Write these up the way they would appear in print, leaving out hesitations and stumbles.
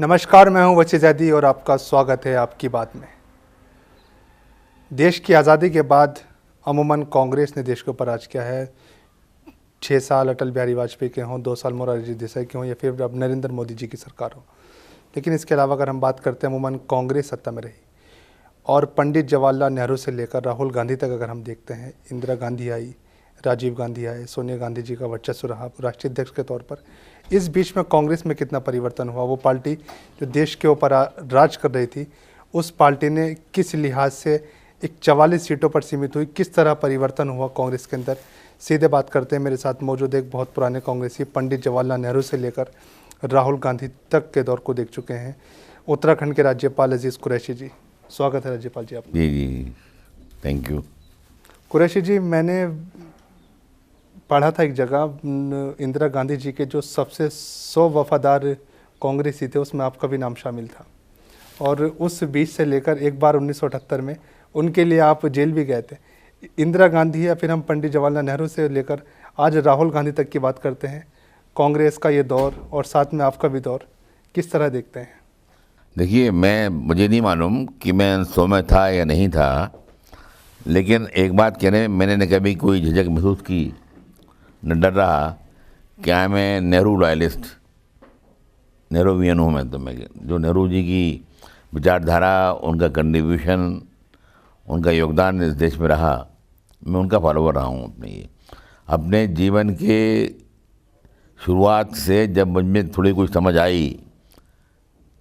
नमस्कार, मैं हूं वसीम ज़ैदी और आपका स्वागत है आपकी बात में। देश की आज़ादी के बाद अमूमन कांग्रेस ने देश के ऊपर राज किया है। 6 साल अटल बिहारी वाजपेयी के हों, 2 साल मोरारजी देसाई के हों या फिर अब नरेंद्र मोदी जी की सरकार हो। लेकिन इसके अलावा अगर हम बात करते हैं, अमूमन कांग्रेस सत्ता में रही और पंडित जवाहरलाल नेहरू से लेकर राहुल गांधी तक अगर हम देखते हैं, इंदिरा गांधी आई, राजीव गांधी आए, सोनिया गांधी जी का वर्चस्व रहा राष्ट्रीय अध्यक्ष के तौर पर। इस बीच में कांग्रेस में कितना परिवर्तन हुआ? वो पार्टी जो देश के ऊपर राज कर रही थी, उस पार्टी ने किस लिहाज से एक 44 सीटों पर सीमित हुई, किस तरह परिवर्तन हुआ कांग्रेस के अंदर? सीधे बात करते हैं। मेरे साथ मौजूद एक बहुत पुराने कांग्रेसी, पंडित जवाहरलाल नेहरू से लेकर राहुल गांधी तक के दौर को देख चुके हैं, उत्तराखंड के राज्यपाल अजीज़ कुरैशी जी। स्वागत है राज्यपाल जी आपका। जी, थैंक यू। कुरैशी जी, मैंने पढ़ा था एक जगह, इंदिरा गांधी जी के जो सबसे 100 वफादार कांग्रेसी थे उसमें आपका भी नाम शामिल था, और उस बीच से लेकर एक बार 1978 में उनके लिए आप जेल भी गए थे। इंदिरा गांधी या फिर हम पंडित जवाहरलाल नेहरू से लेकर आज राहुल गांधी तक की बात करते हैं, कांग्रेस का ये दौर और साथ में आपका भी दौर किस तरह देखते हैं? देखिए, मुझे नहीं मालूम कि मैं 100 में था या नहीं था, लेकिन एक बात कहने में मैंने कभी कोई झिझक महसूस की, न डर रहा। क्या मैं नेहरू लॉयलिस्ट, नेहरूवियन हूँ मैं। तो मैं जो नेहरू जी की विचारधारा, उनका कंट्रीब्यूशन, उनका योगदान इस देश में रहा, मैं उनका फॉलोवर रहा हूँ अपने जीवन के शुरुआत से। जब मुझ में थोड़ी कुछ समझ आई,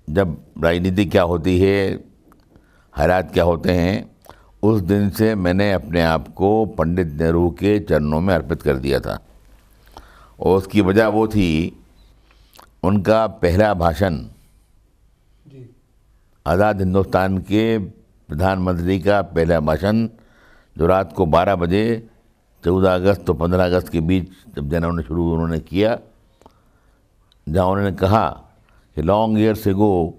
जब राजनीति क्या होती है, हालात क्या होते हैं, उस दिन से मैंने अपने आप को पंडित नेहरू के चरणों में अर्पित कर दिया था। और उसकी वजह वो थी, उनका पहला भाषण, आज़ाद हिंदुस्तान के प्रधानमंत्री का पहला भाषण, जो रात को 12 बजे 14 अगस्त और 15 अगस्त के बीच जब देना उन्होंने किया, जहाँ उन्होंने कहा कि long years ago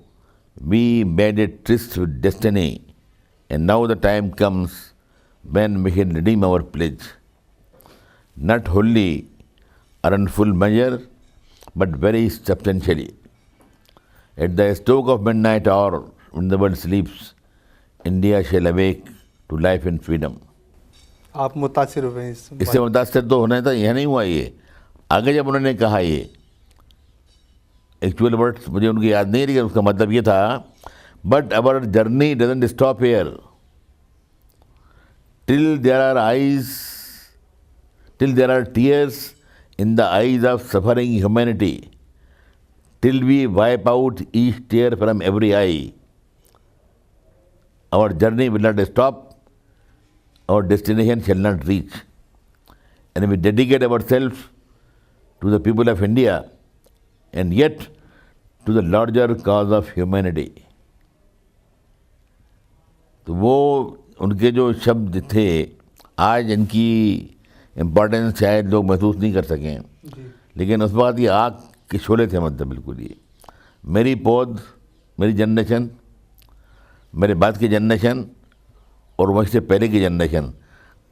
we made a tryst with destiny and now the time comes when we can redeem our pledge, not wholly or in full measure, but very substantially. At the stroke of midnight hour, when the world sleeps, India shall awake to life and freedom. आप मुतासिर हुए इससे मुतासिर तो होना था, यह नहीं हुआ। ये आगे जब उन्होंने कहा, ये एक्चुअल वर्ड्स मुझे उनकी याद नहीं, लेकिन उसका मतलब ये था, but our journey doesn't stop here till there are eyes, till there are tears in the eyes of suffering humanity, till we wipe out each tear from every eye. Our journey will not stop, our destination shall not reach. And we dedicate ourselves to the people of India and yet to the larger cause of humanity. तो वो उनके जो शब्द थे, आज इनकी importance शायद लोग महसूस नहीं कर सकें, लेकिन उस वक्त ये आग के शोले थे, मतलब बिल्कुल। ये मेरी पौध, मेरी जनरेशन, मेरे बाद की जनरेशन और वैसे पहले की जनरेशन,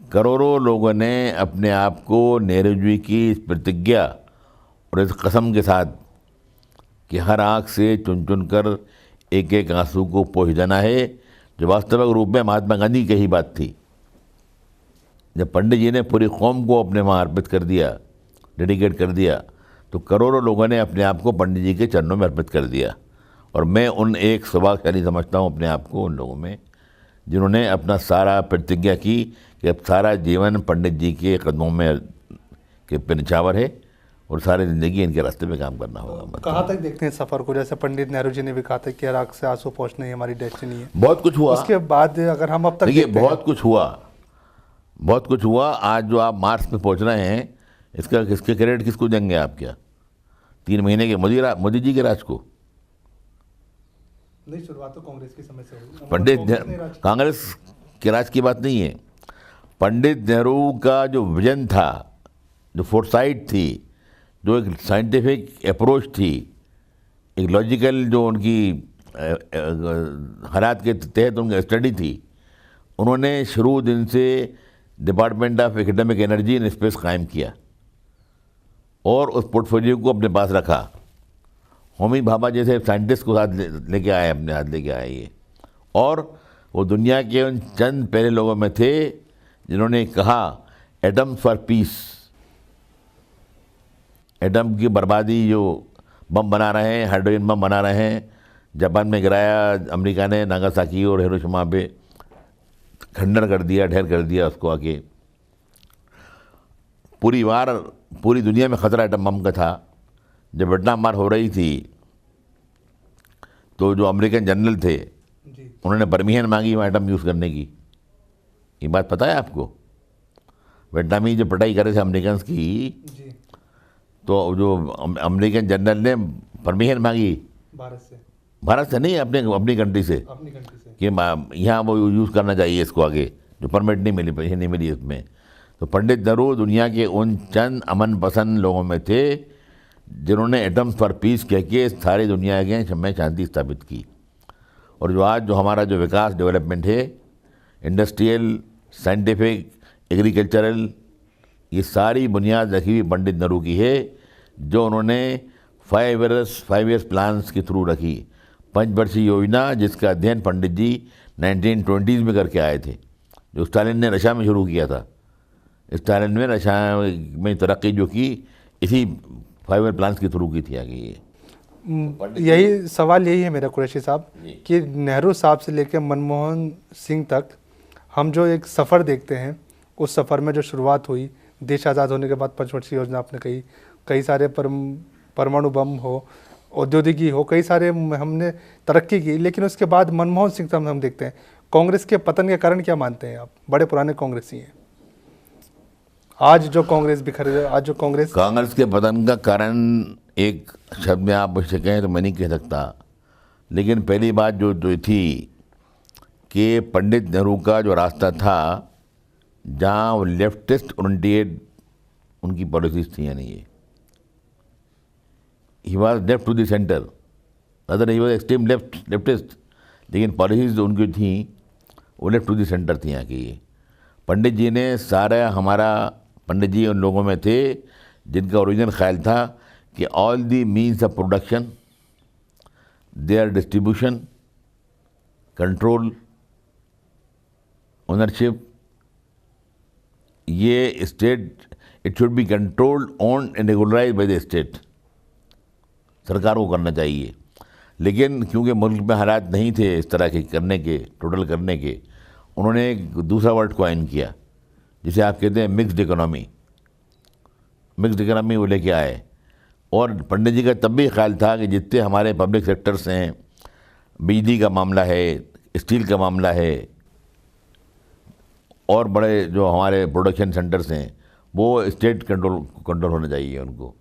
करोड़ों लोगों ने अपने आप को नेहरू जी की इस प्रतिज्ञा और इस कसम के साथ कि हर आँख से चुन चुन कर एक एक आंसू को पोंछ देना है, जो वास्तविक रूप में महात्मा गांधी की ही बात थी। जब पंडित जी ने पूरी कौम को अपने वहाँ अर्पित कर दिया, डेडिकेट कर दिया, तो करोड़ों लोगों ने अपने आप को पंडित जी के चरणों में अर्पित कर दिया। और मैं उन एक सौभाग्यशाली समझता हूँ अपने आप को, उन लोगों में जिन्होंने अपना सारा प्रतिज्ञा की कि अब सारा जीवन पंडित जी के कदमों में के पे निछावर है और सारी ज़िंदगी इनके रास्ते में काम करना होगा। कहाँ तक देखते हैं सफ़र को? जैसे पंडित नेहरू जी ने भी कहा था कि हर आँख से आंसू पहुँचना ही हमारी डेस्टिनी है। बहुत कुछ हुआ उसके बाद अगर हम अब तक देखिए, बहुत कुछ हुआ। आज जो आप मार्च में पहुंच रहे हैं, इसका किसके क्रेडिट किसको देंगे आप? क्या 3 महीने के मोदी जी के राज को? नहीं, शुरुआत तो कांग्रेस की समय से हुई। पंडित कांग्रेस के राज की बात नहीं है। पंडित नेहरू का जो विजन था, जो फोरसाइट थी, जो एक साइंटिफिक अप्रोच थी, एक लॉजिकल जो उनकी हालात के तहत उनकी स्टडी थी, उन्होंने शुरू दिन से department of academic energy and space कायम किया और उस पोर्टफोलियो को अपने पास रखा। होमी भाभा जैसे साइंटिस्ट को साथ लेके आए, अपने हाथ लेके आए ये। और वो दुनिया के उन चंद पहले लोगों में थे जिन्होंने कहा एटम्स फॉर पीस। एटम की बर्बादी, जो बम बना रहे हैं, हाइड्रोजन बम बना रहे हैं, जापान में गिराया अमेरिका ने नागासाकी और हिरोशिमा पे, खंडन कर दिया, ढेर कर दिया उसको आके। पूरी दुनिया में ख़तरा एटम बम का था। जब वियतनाम वार हो रही थी तो जो अमेरिकन जनरल थे उन्होंने परमिशन मांगी वहाँ एटम यूज़ करने की। ये बात पता है आपको? वियतनामी जो पिटाई करे थे अमेरिकन की, तो जो अमेरिकन जनरल ने परमिशन मांगी भारत से नहीं, अपनी कंट्री से कि यहाँ वो यूज़ करना चाहिए इसको आगे, जो परमिट नहीं मिली इसमें। तो पंडित नेहरू दुनिया के उन चंद अमन पसंद लोगों में थे जिन्होंने एटम्स फॉर पीस कह के सारी दुनिया के में शांति स्थापित की। और जो आज जो हमारा जो विकास डेवलपमेंट है, इंडस्ट्रियल, साइंटिफिक, एग्रीकल्चरल, ये सारी बुनियाद रखी हुई पंडित नेहरू की है, जो उन्होंने 5 ईयर्स प्लान्स के थ्रू रखी। 5 वर्षीय योजना जिसका अध्ययन पंडित जी 1920s में करके आए थे, जो स्टालिन ने रशिया में शुरू किया था। स्टालिन ने रशिया में तरक्की जो की इसी 5 ईयर प्लान्स के थ्रू की थी आगे। ये यही सवाल यही है मेरा कुरैशी साहब कि नेहरू साहब से लेकर मनमोहन सिंह तक हम जो एक सफ़र देखते हैं, उस सफ़र में जो शुरुआत हुई देश आज़ाद होने के बाद 5 वर्षीय योजना आपने कही, कई सारे परमाणु बम हो, औद्योगिकी हो, कई सारे हमने तरक्की की। लेकिन उसके बाद मनमोहन सिंह साहब हम देखते हैं, कांग्रेस के पतन के कारण क्या मानते हैं आप? बड़े पुराने कांग्रेसी हैं, आज जो कांग्रेस बिखर गई, आज जो कांग्रेस के पतन का कारण एक शब्द में आप मुझसे कहें तो मैं नहीं कह सकता, लेकिन पहली बात जो थी कि पंडित नेहरू का जो रास्ता था, जहाँ वो लेफ्टिस्ट ओरिएंटेड उनकी पॉलिसीज थी, यानी ये he was left to the centre, other he was extreme leftist, लेकिन पॉलिसीज जो उनकी थी वो लेफ्ट टू द सेंटर थी यहाँ की। पंडित जी ने सारा हमारा, पंडित जी उन लोगों में थे जिनका ओरिजिनल ख्याल था कि all the means of production, their distribution, control, ownership, ये state, it should be controlled, owned and regularised by the state, सरकार को करना चाहिए। लेकिन क्योंकि मुल्क में हालात नहीं थे इस तरह के करने के, टोटल करने के, उन्होंने एक दूसरा वर्ड कॉइन किया जिसे आप कहते हैं मिक्स्ड इकोनॉमी। मिक्स्ड इकोनॉमी वो लेके आए। और पंडित जी का तब भी ख्याल था कि जितने हमारे पब्लिक सेक्टर्स हैं, बिजली का मामला है, स्टील का मामला है, और बड़े जो हमारे प्रोडक्शन सेंटर्स हैं, वो स्टेट कंट्रोल होना चाहिए उनको।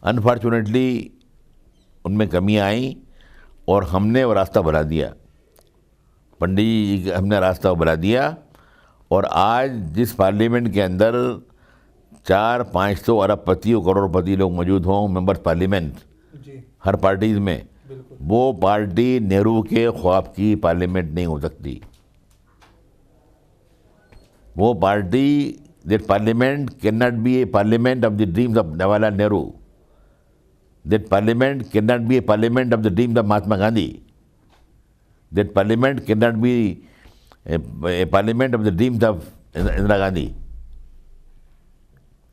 अनफॉर्चुनेटली उनमें कमी आई और हमने वो रास्ता बढ़ा दिया, पंडित जी हमने रास्ता बढ़ा दिया। और आज जिस पार्लियामेंट के अंदर 400-500 अरबपति और करोड़पति लोग मौजूद हों, मेंबर्स पार्लियामेंट हर पार्टीज़ में, वो पार्टी नेहरू के ख्वाब की पार्लियामेंट नहीं हो सकती। वो party, that parliament can not be A parliament of the dreams of Jawaharlal Nehru, that parliament can not be A parliament of the dreams of Mahatma Gandhi, that parliament can not be A parliament of the dreams of Indira Gandhi.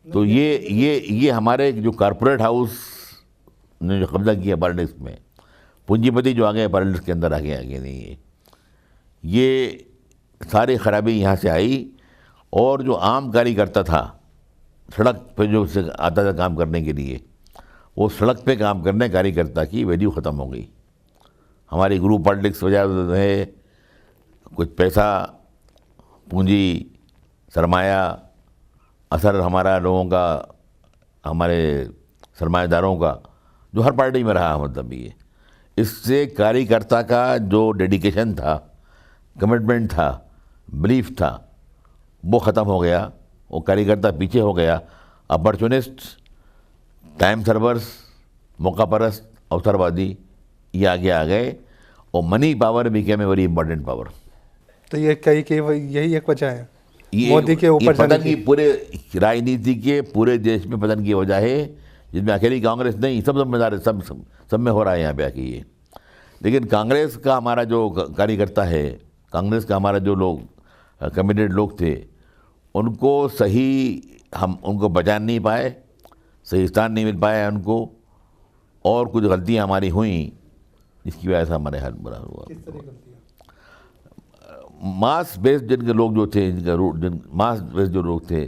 तो ये हमारे जो corporate house ने जो कब्जा किया politics में, पूंजीपति जो आ गए पॉलिटिक्स के अंदर, आगे नहीं है, ये सारी खराबी यहाँ से आई। और जो आम कार्यकर्ता था, सड़क पे जो आता था काम करने के लिए, वो सड़क पे काम करने कार्यकर्ता की वैल्यू ख़त्म हो गई। हमारी ग्रुप पॉलिटिक्स वजह है, कुछ पैसा, पूंजी, सरमाया, असर हमारा लोगों का, हमारे सरमाएदारों का, जो हर पार्टी में रहा, मतलब ये, इससे कार्यकर्ता का जो डेडिकेशन था, कमिटमेंट था, बिलीफ था, वो ख़त्म हो गया। वो कार्यकर्ता पीछे हो गया। अपॉर्चुनिस्ट, टाइम सर्वर्स, मौका परस्त, अवसरवादी, ये आगे आ गए और money power became a very important power. तो ये यही एक वजह है मोदी के ऊपर पतन की, पूरे राजनीति के पूरे देश में पतन की वजह है जिसमें अकेली कांग्रेस नहीं, सब जिम्मेदार है, सब में हो रहा है यहाँ पे आके ये। लेकिन कांग्रेस का हमारा जो कार्यकर्ता है, कांग्रेस का हमारा जो लोग कमिटेड लोग थे, उनको हम उनको पहचान नहीं पाए, सही स्थान नहीं मिल पाया उनको, और कुछ गलतियाँ हमारी हुई जिसकी वजह से हमारे हाल बुरा हुआ। मास बेस्ड जिनके लोग जो थे, मास बेस्ड जो लोग थे,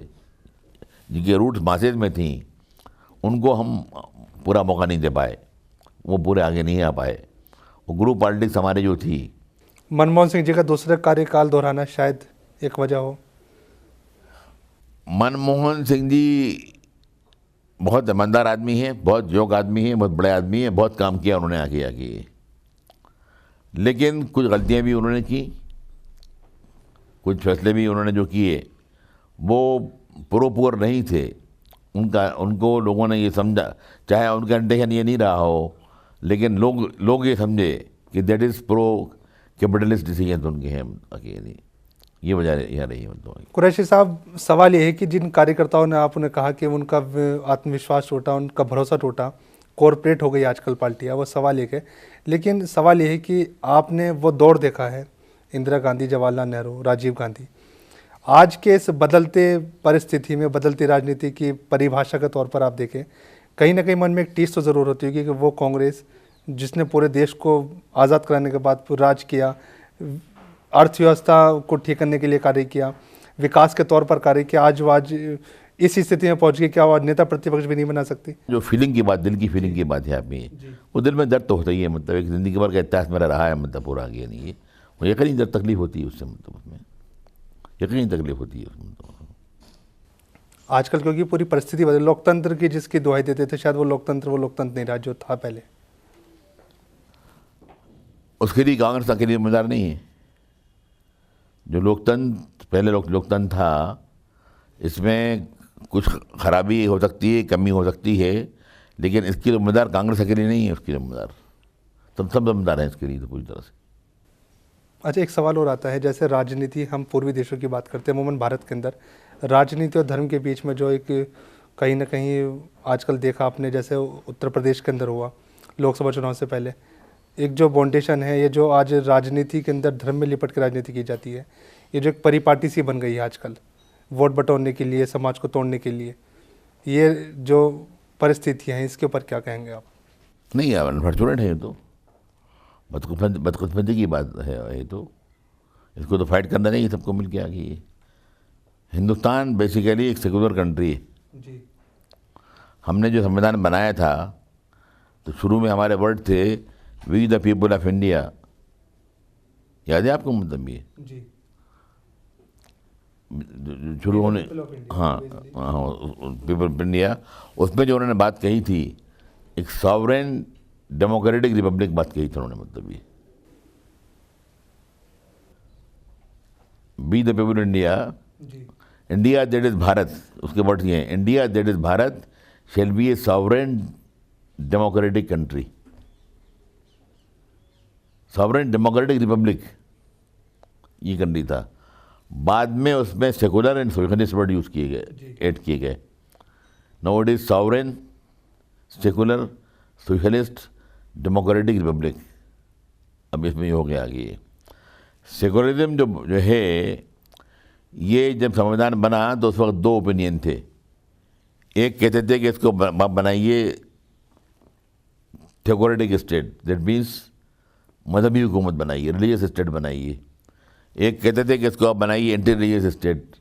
जिनके रूट्स मासेज में थी, उनको हम पूरा मौका नहीं दे पाए, वो पूरे आगे नहीं आ पाए। वो ग्रुप पॉलिटिक्स हमारे जो थी। मनमोहन सिंह जी का दूसरा कार्यकाल दोहराना शायद एक वजह हो। मनमोहन सिंह जी बहुत ईमानदार आदमी हैं, बहुत योग्य आदमी हैं, बहुत बड़े आदमी हैं, बहुत काम किया उन्होंने आगे, लेकिन कुछ गलतियां भी उन्होंने की, कुछ फैसले भी उन्होंने जो किए वो प्रोपर नहीं थे। उनको लोगों ने ये समझा, चाहे उनका इंटेंशन ये नहीं रहा हो, लेकिन लोग ये समझे कि that is pro capitalist decision उनके हैं अकेले, ये वजह यह रही है। मतलब कुरैशी साहब, सवाल ये है कि जिन कार्यकर्ताओं ने आपने कहा कि उनका आत्मविश्वास टूटा, उनका भरोसा टूटा, कॉरपोरेट हो गई आजकल पार्टियाँ, वो सवाल एक है। लेकिन सवाल ये है कि आपने वो दौर देखा है, इंदिरा गांधी, जवाहरलाल नेहरू, राजीव गांधी। आज के इस बदलते परिस्थिति में, बदलती राजनीति की परिभाषा के तौर पर आप देखें, कहीं ना कहीं मन में एक टीस तो ज़रूर होती होगी कि वो कांग्रेस जिसने पूरे देश को आज़ाद कराने के बाद राज किया, अर्थव्यवस्था को ठीक करने के लिए कार्य किया, विकास के तौर पर कार्य किया, आज इस स्थिति में पहुंच गई, क्या वो नेता प्रतिपक्ष भी नहीं बना सकती? जो फीलिंग की बात, दिल की फीलिंग की बात है आप में, वो दिल में दर्द तो होता ही है। मतलब एक ज़िंदगी भर का इतिहास मेरा रहा है, मतलब पूरा आगे नहीं है, वो यकीनी दर्द तकलीफ होती है उससे, मतलब उसमें यकीनी तकलीफ होती है उसमें। तो आजकल क्योंकि पूरी परिस्थिति बदल, लोकतंत्र की जिसकी दुहाई देते थे, शायद वो लोकतंत्र नहीं रहा जो था पहले। उसके लिए कांग्रेस अकेली जिम्मेदार नहीं है। जो लोकतंत्र पहले लोकतंत्र था, इसमें कुछ खराबी हो सकती है, कमी हो सकती है, लेकिन इसकी जिम्मेदार कांग्रेस अकेली नहीं है, उसकी जिम्मेदार सब जिम्मेदार हैं इसके लिए तो पूरी तरह से। अच्छा, एक सवाल और आता है, जैसे राजनीति, हम पूर्वी देशों की बात करते हैं, अमूमन भारत के अंदर राजनीति और धर्म के बीच में जो एक कहीं ना कहीं आजकल देखा आपने, जैसे उत्तर प्रदेश के अंदर हुआ लोकसभा चुनाव से पहले, एक जो बाउंडेशन है, ये जो आज राजनीति के अंदर धर्म में लिपट के राजनीति की जाती है, ये जो एक परिपाटी सी बन गई है आजकल, वोट बटोरने के लिए, समाज को तोड़ने के लिए, ये जो परिस्थितियाँ हैं, इसके ऊपर क्या कहेंगे आप? नहीं यार, अनफॉर्चुनेट है ये तो, बदकिस्मती की बात है ये तो। इसको तो फाइट करना चाहिए सबको मिल के आगे। हिंदुस्तान बेसिकली एक सेकुलर कंट्री है जी। हमने जो संविधान बनाया था, तो शुरू में हमारे वर्ड थे we the people of India, याद है आपको? मतलब ये जी, शुरू होने, हाँ, पीपल ऑफ इंडिया, उसमें जो उन्होंने बात कही थी, एक सॉवरेन डेमोक्रेटिक रिपब्लिक बात कही थी उन्होंने। मतलब ये be the people India, India that is Bharat, उसके वर्ड ये हैं, India that is Bharat shall be A sovereign democratic country, sovereign democratic Republic ये कंट्री था। बाद में उसमें secular and socialist word use किए गए, ऐड किए गए। Now it is sovereign, secular, socialist, democratic Republic. अब इसमें ये हो गया आगे। सेकुलरिज्म जो है, ये जब संविधान बना तो उस वक्त दो ओपिनियन थे। एक कहते थे कि इसको बनाइए थियोक्रेटिक स्टेट, दैट मीन्स मजहबी हुकूमत बनाइए, रिलीजियस स्टेट बनाइए। एक कहते थे कि इसको आप बनाइए एंटी रिलीजियस स्टेट,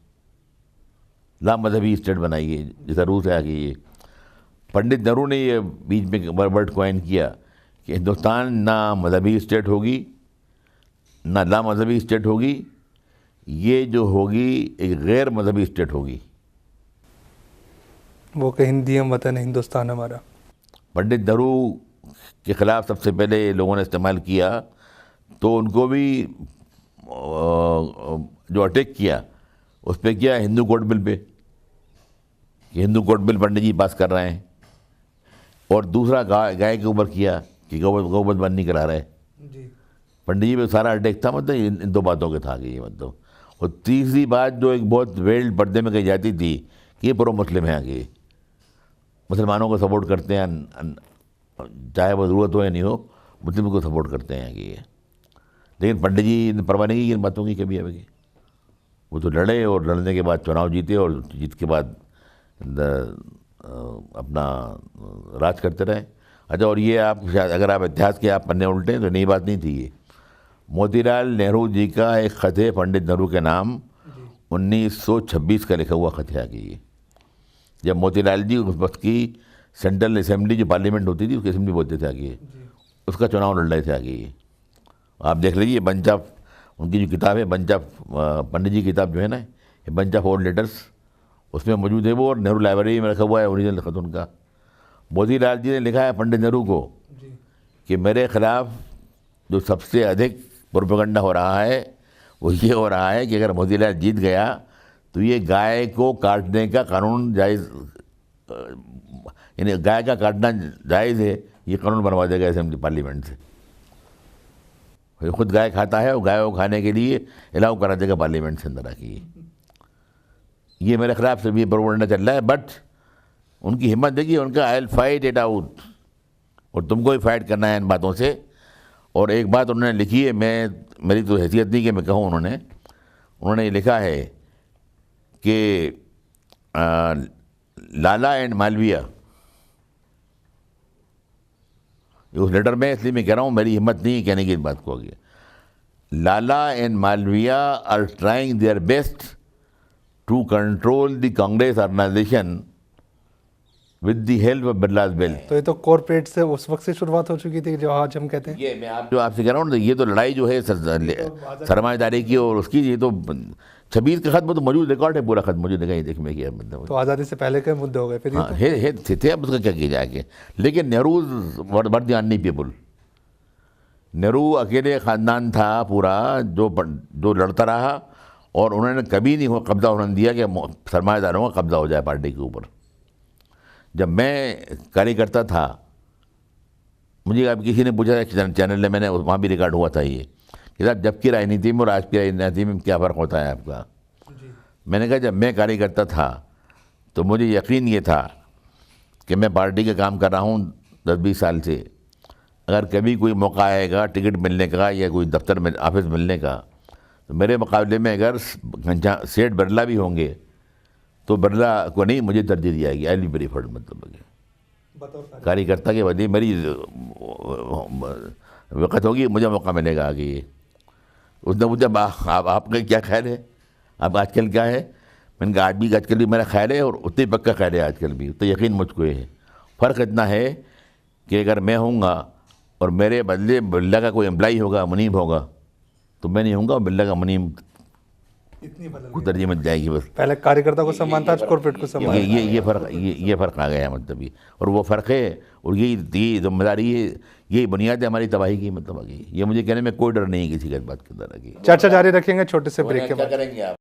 ला मजहबी स्टेट बनाइए, जैसा रूस है आगे। ये पंडित नेहरू ने ये बीच में वर्ड कॉइन किया कि हिंदुस्तान ना मजहबी स्टेट होगी ना ला मजहबी स्टेट होगी, ये जो होगी एक गैर मजहबी स्टेट होगी। वो कि हिंदी हम वतन है, हिंदुस्तान हमारा। पंडित नेहरू के ख़िलाफ़ सबसे पहले लोगों ने इस्तेमाल किया, तो उनको भी जो अटैक किया उस पर किया हिंदू कोड बिल पे, कि हिंदू कोड बिल पंडित जी पास कर रहे हैं। और दूसरा गाय के ऊपर किया कि गौवध बंद नहीं करा रहे जी। पंडित जी पे सारा अटैक था, मतलब इन दो बातों के था कि ये मतलब। और तीसरी बात जो एक बहुत वेल्ड पर्दे में कही जाती थी कि ये प्रो मुस्लिम है आगे, मुसलमानों को सपोर्ट करते हैं, चाहे वो ज़रूरत हो या नहीं हो, मुस्लिम को सपोर्ट करते हैं कि ये। लेकिन पंडित जी ने परवाह नहीं की इन बातों की कभी अभी। वो तो लड़े और लड़ने के बाद चुनाव जीते और जीत के बाद अपना राज करते रहे। अच्छा, और ये आप शायद अगर आप इतिहास के आप पन्ने उल्टे तो नई बात नहीं थी ये। मोतीलाल नेहरू जी का एक ख़त है पंडित नेहरू के नाम, 1926 का लिखा हुआ ख़त है आगे ये। जब मोतीलाल जी उस वक्त की सेंट्रल असेंबली जो पार्लियामेंट होती थी उसकी असेंबली बोलते थे आगे, उसका चुनाव लड़ रहे थे आगे ये। आप देख लीजिए बंच ऑफ, उनकी जो किताब है बंच ऑफ, पंडित जी की किताब जो है ना, ये बंच ऑफ ओल्ड लेटर्स, उसमें मौजूद है वो, और नेहरू लाइब्रेरी में रखा हुआ है ओरिजिनल ख़त उनका। मोतीलाल जी ने लिखा है पंडित नेहरू को कि मेरे ख़िलाफ़ जो सबसे अधिक प्रोपेगेंडा हो रहा है वो ये हो रहा है कि अगर मोतीलाल जीत गया तो ये गाय को काटने का कानून जायज़, यानी गाय का काटना जायज़ है, ये कानून बनवा देगा असेंबली पार्लियामेंट से। खुद गाय खाता है और गाय को खाने के लिए अलाउ करा देगा पार्लियामेंट से अंदर आके। ये मेरे खिलाफ से भी प्रोपेगेंडा चल रहा है, बट उनकी हिम्मत देखिए, उनका I will fight it out, और तुमको ही फाइट करना है इन बातों से। और एक बात उन्होंने लिखी है, मैं, मेरी तो हैसियत नहीं कि मैं कहूँ, उन्होंने ये लिखा है कि लाला एंड मालविया, उस लेटर में, इसलिए मैं कह रहा हूँ, मेरी हिम्मत नहीं है कहने की इस बात को आगे। लाला and Malviya are trying their best to control the Congress organisation with the help of बिरलास bill. तो ये तो कॉर्पोरेट से उस वक्त से शुरुआत हो चुकी थी जो आज हम कहते हैं। ये मैं जो आपसे कह रहा हूँ, ये तो लड़ाई जो है सरमाएदारी की और उसकी, ये तो 26 का खत में तो मौजूद रिकॉर्ड है, पूरा खत मौजूद है, देख में किया मतलब। तो आज़ादी से पहले के मुद्दे हो गए फिर। हाँ, थे अब उसका क्या किया जाएगा। लेकिन नेहरू वर्दी अन्नी पीपुल, नेहरू अकेले ख़ानदान था पूरा जो लड़ता रहा, और उन्होंने कभी नहीं कब्जा होने दिया कि सरमाएदारों का कब्जा हो जाए पार्टी के ऊपर। जब मैं कार्यकर्ता था, मुझे अब किसी ने पूछा चैनल में, मैंने वहाँ भी रिकॉर्ड हुआ था ये, कि साहब जब की राजनीति में और आज की राजनीति में क्या फ़र्क होता है आपका। मैंने कहा जब मैं कार्यकर्ता था तो मुझे यकीन ये था कि मैं पार्टी का काम कर रहा हूँ 10-20 साल से, अगर कभी कोई मौका आएगा टिकट मिलने का या कोई दफ्तर में ऑफिस मिलने का, तो मेरे मुकाबले में अगर सेठ बिरला भी होंगे तो बिरला को नहीं, मुझे तरजीह दी जाएगी। आई विल बी प्रेफर्ड, मतलब कार्यकर्ता के वजह मेरी वक़्त होगी, मुझे मौका मिलेगा आगे। उसने मुझे आपका क्या ख्याल है, अब आजकल क्या है, मैंने कहा आजकल भी मेरा ख्याल है, और उतनी पक्का ख्याल है आजकल भी, तो यकीन मुझको है। फ़र्क इतना है कि अगर मैं होऊंगा और मेरे बदले बिरला का कोई एम्प्लाई होगा, मुनीब होगा, तो मैं नहीं होऊंगा, बिरला का मुनीब को तरजीह मिल जाएगी। बस पहले कार्यकर्ता को सम्मान था, कॉर्पोरेट को सम्मान। ये फ़र्क आ गया मतलब ये, और वो फ़र्क है, और यही जिम्मेदारी है, यही बुनियाद है हमारी तबाही की, मतलब आगे। ये मुझे कहने में कोई डर नहीं है किसी की बात के अंदर आगे। चर्चा जारी रखेंगे छोटे से ब्रेक के बाद। क्या करेंगे आप?